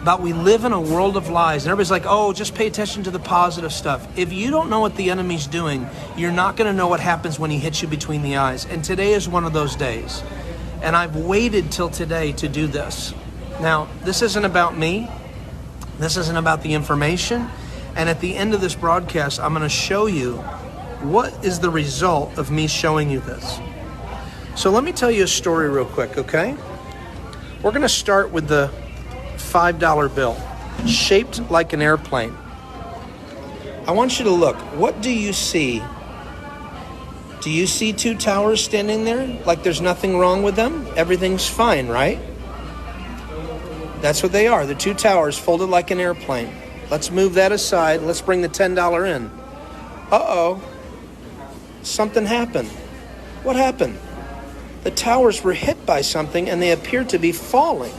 about we live in a world of lies. And everybody's like, oh, just pay attention to the positive stuff. If you don't know what the enemy's doing, you're not going to know what happens when he hits you between the eyes. And today is one of those days. And I've waited till today to do this. Now, this isn't about me. This isn't about the information. And at the end of this broadcast, I'm going to show you what is the result of me showing you this. So let me tell you a story real quick, okay? We're going to start with the $5 bill, shaped like an airplane. I want you to look. What do you see? Do you see two towers standing there? Like there's nothing wrong with them? Everything's fine, right? That's what they are. The two towers folded like an airplane. Let's move that aside. Let's bring the $10 in. Uh-oh. Something happened. What happened? The towers were hit by something and they appeared to be falling.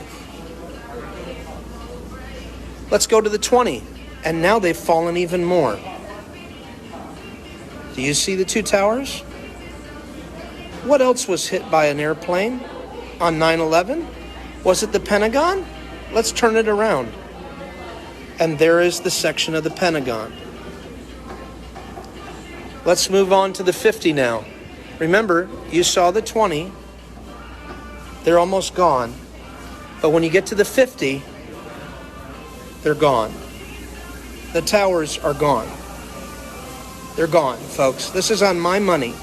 Let's go to the 20. And now they've fallen even more. Do you see the two towers? What else was hit by an airplane on 9/11? Was it the Pentagon? Let's turn it around. And there is the section of the Pentagon. Let's move on to the 50 now. Remember, you saw the 20. They're almost gone. But when you get to the 50, they're gone. The towers are gone. They're gone, folks. This is on my money.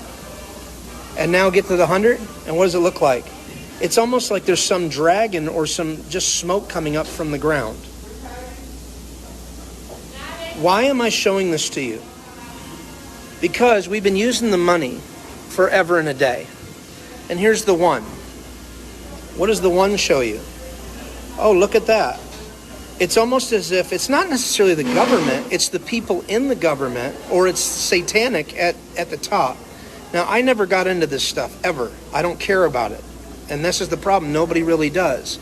And now get to the 100, and what does it look like? It's almost like there's some dragon or some just smoke coming up from the ground. Why am I showing this to you? Because we've been using the money forever and a day. And here's the one. What does the one show you? Oh, look at that. It's almost as if it's not necessarily the government, it's the people in the government, or it's satanic at the top. Now, I never got into this stuff, ever. I don't care about it. And this is the problem. Nobody really does.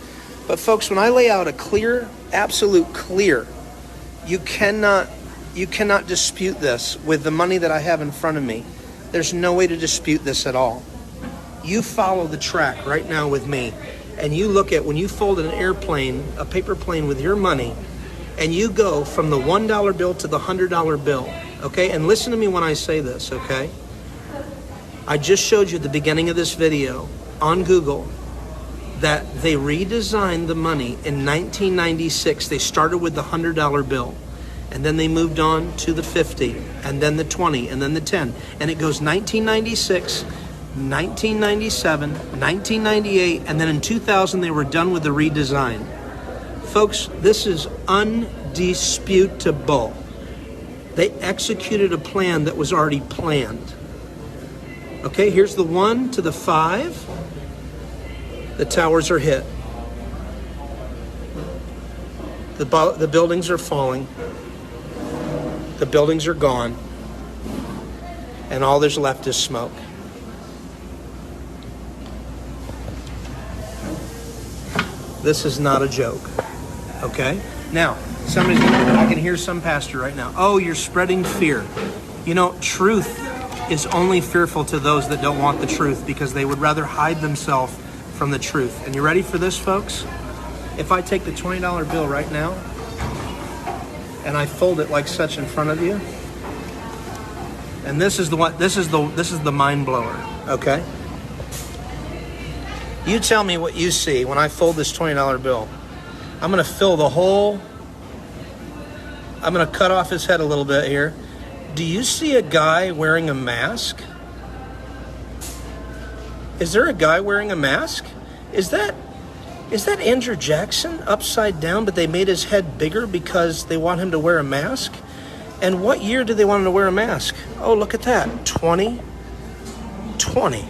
But folks, when I lay out a clear, absolute clear, you cannot dispute this with the money that I have in front of me. There's no way to dispute this at all. You follow the track right now with me. And you look at when you fold an airplane, a paper plane with your money, and you go from the $1 bill to the $100 bill, okay? And listen to me when I say this, okay? I just showed you at the beginning of this video on Google that they redesigned the money in 1996. They started with the $100 bill, and then they moved on to the 50, and then the 20, and then the 10. And it goes 1996, 1997, 1998, and then in 2000 they were done with the redesign. Folks, this is undisputable. They executed a plan that was already planned. Okay, here's the 1 to the 5. The towers are hit. The buildings are falling. The buildings are gone. And all there's left is smoke. This is not a joke, okay? Now, I can hear some pastor right now. Oh, you're spreading fear. You know, truth is only fearful to those that don't want the truth because they would rather hide themselves from the truth. And you ready for this, folks? If I take the $20 bill right now and I fold it like such in front of you, and this is the mind blower, okay? You tell me what you see when I fold this $20 bill. I'm going to fill the whole... I'm going to cut off his head a little bit here. Do you see a guy wearing a mask? Is there a guy wearing a mask? Is that Andrew Jackson upside down, but they made his head bigger because they want him to wear a mask? And what year did they want him to wear a mask? Oh, look at that. 2020.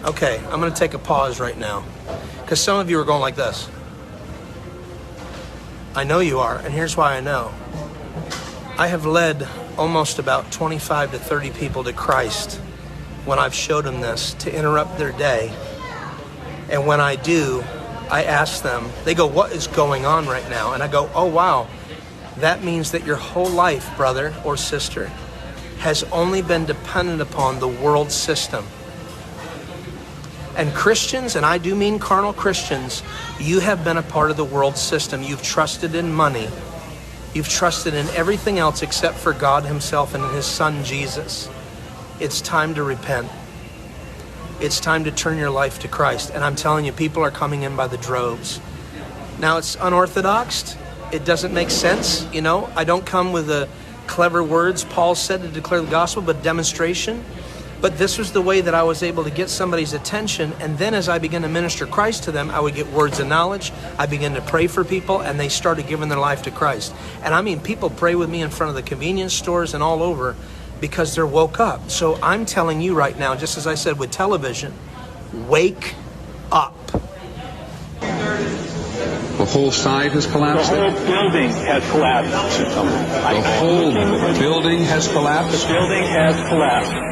Okay, I'm going to take a pause right now because some of you are going like this. I know you are, and here's why I know. I have led almost about 25 to 30 people to Christ when I've showed them this to interrupt their day. And when I do, I ask them, they go, what is going on right now? And I go, oh, wow, that means that your whole life, brother or sister, has only been dependent upon the world system. And Christians, and I do mean carnal Christians, you have been a part of the world system. You've trusted in money. You've trusted in everything else except for God himself and his son Jesus. It's time to repent. It's time to turn your life to Christ. And I'm telling you, people are coming in by the droves. Now, it's unorthodox. It doesn't make sense. You know, I don't come with the clever words Paul said to declare the gospel, but demonstration. But this was the way that I was able to get somebody's attention. And then as I began to minister Christ to them, I would get words of knowledge. I began to pray for people, and they started giving their life to Christ. And I mean, people pray with me in front of the convenience stores and all over because they're woke up. So I'm telling you right now, just as I said with television, wake up. The whole side has collapsed? The whole building has collapsed. The whole building has collapsed? The building has collapsed.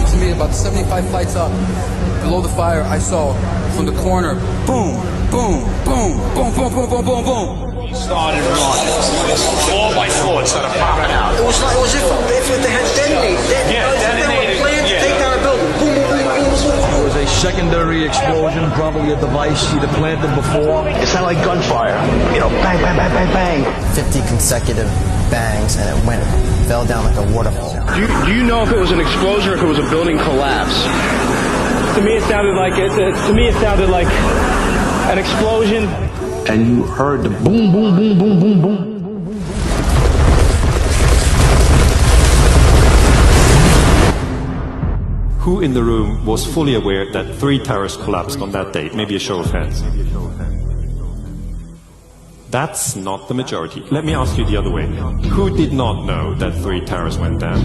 To me, about 75 flights up, below the fire, I saw from the corner, boom, boom, boom, boom, boom, boom, boom, boom, boom. Started running. 4x4 started popping out. It was like, if they had detonated. They were planned to take down a building. Boom, boom, boom, boom, boom. It was a secondary explosion, probably a device either planted before. It sounded like gunfire. You know, bang, bang, bang, bang, bang. 50 consecutive bangs, and it fell down like a waterfall. Do you know if it was an explosion or if it was a building collapse? To me, it sounded like an explosion. And you heard the boom, boom, boom, boom, boom, boom. Who in the room was fully aware that 3 towers collapsed on that date? Maybe a show of hands. That's not the majority. Let me ask you the other way. Who did not know that 3 towers went down?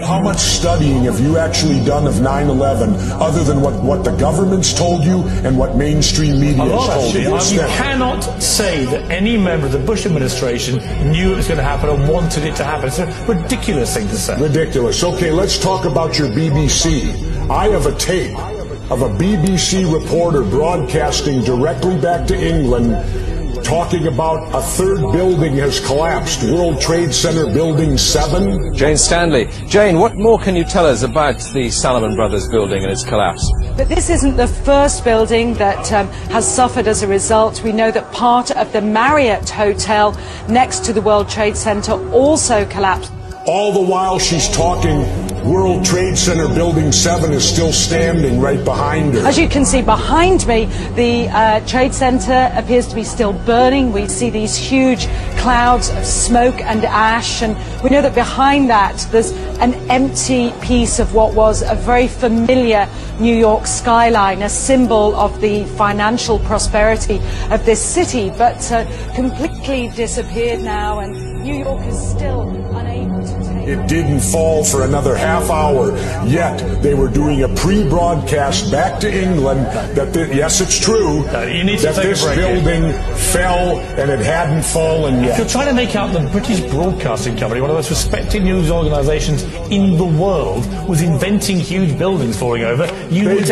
How much studying have you actually done of 9/11 other than what the government's told you and what mainstream media has told you? You cannot say that any member of the Bush administration knew it was going to happen and wanted it to happen. It's a ridiculous thing to say. Ridiculous. Okay, let's talk about your BBC. I have a tape of a BBC reporter broadcasting directly back to England talking about a third building has collapsed, World Trade Center Building 7. Jane Stanley. Jane, what more can you tell us about the Salomon Brothers building and its collapse? But this isn't the first building that has suffered as a result. We know that part of the Marriott Hotel next to the World Trade Center also collapsed. All the while she's talking, World Trade Center Building 7 is still standing right behind her. As you can see behind me, the Trade Center appears to be still burning. We see these huge clouds of smoke and ash, and we know that behind that there's an empty piece of what was a very familiar New York skyline, a symbol of the financial prosperity of this city, but completely disappeared now, and New York is still unable to take... It didn't fall for another half hour, yet they were doing a pre-broadcast back to England that, yes, it's true, that this building fell and it hadn't fallen yet. If you're trying to make out the British Broadcasting Company, one of the most respected news organisations in the world, was inventing huge buildings falling over, you need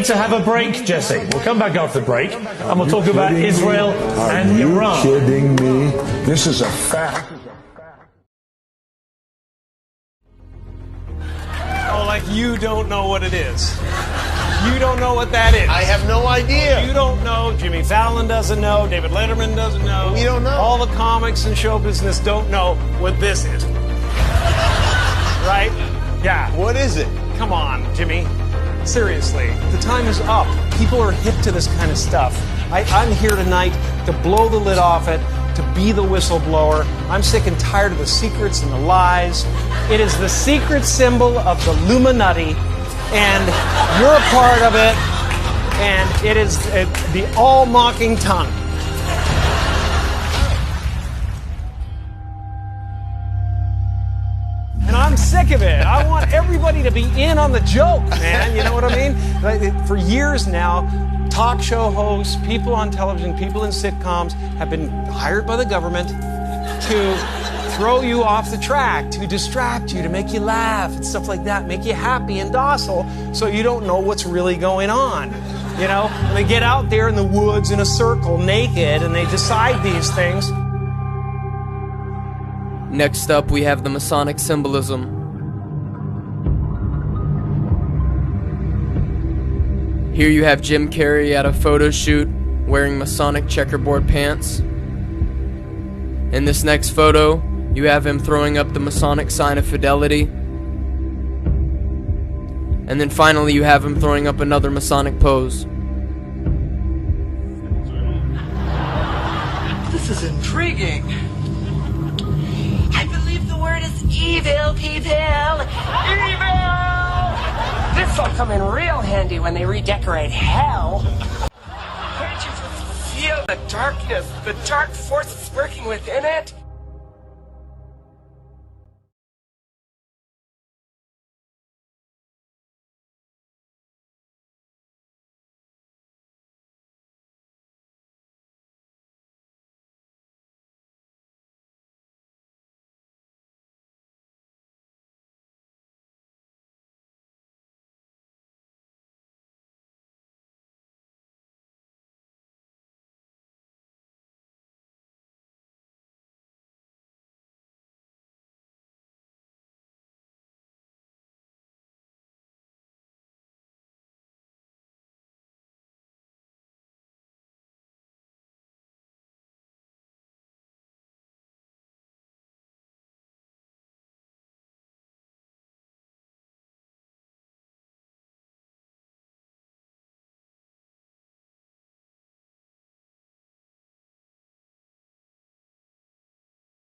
to have a break, Jesse. We'll come back after the break and we'll talk about Israel and Iran. Are you kidding me? This is a fact. Oh, like you don't know what it is. You don't know what that is. I have no idea. You don't know. Jimmy Fallon doesn't know. David Letterman doesn't know. We don't know. All the comics and show business don't know what this is. Right? Yeah. What is it? Come on, Jimmy. Seriously, the time is up. People are hip to this kind of stuff. I'm here tonight to blow the lid off it, to be the whistleblower. I'm sick and tired of the secrets and the lies. It is the secret symbol of the Illuminati, and you're a part of it, and it is the all-mocking tongue. And I'm sick of it. I want everybody to be in on the joke, man. You know what I mean? For years now, talk show hosts, people on television, people in sitcoms have been hired by the government to throw you off the track, to distract you, to make you laugh and stuff like that, make you happy and docile so you don't know what's really going on. You know, and they get out there in the woods in a circle naked and they decide these things. Next up, we have the Masonic symbolism. Here you have Jim Carrey at a photo shoot wearing Masonic checkerboard pants. In this next photo, you have him throwing up the Masonic sign of fidelity. And then finally you have him throwing up another Masonic pose. This is intriguing. I believe the word is evil, people. Evil! This will come in real handy when they redecorate hell. Can't you just feel the darkness, the dark forces working within it?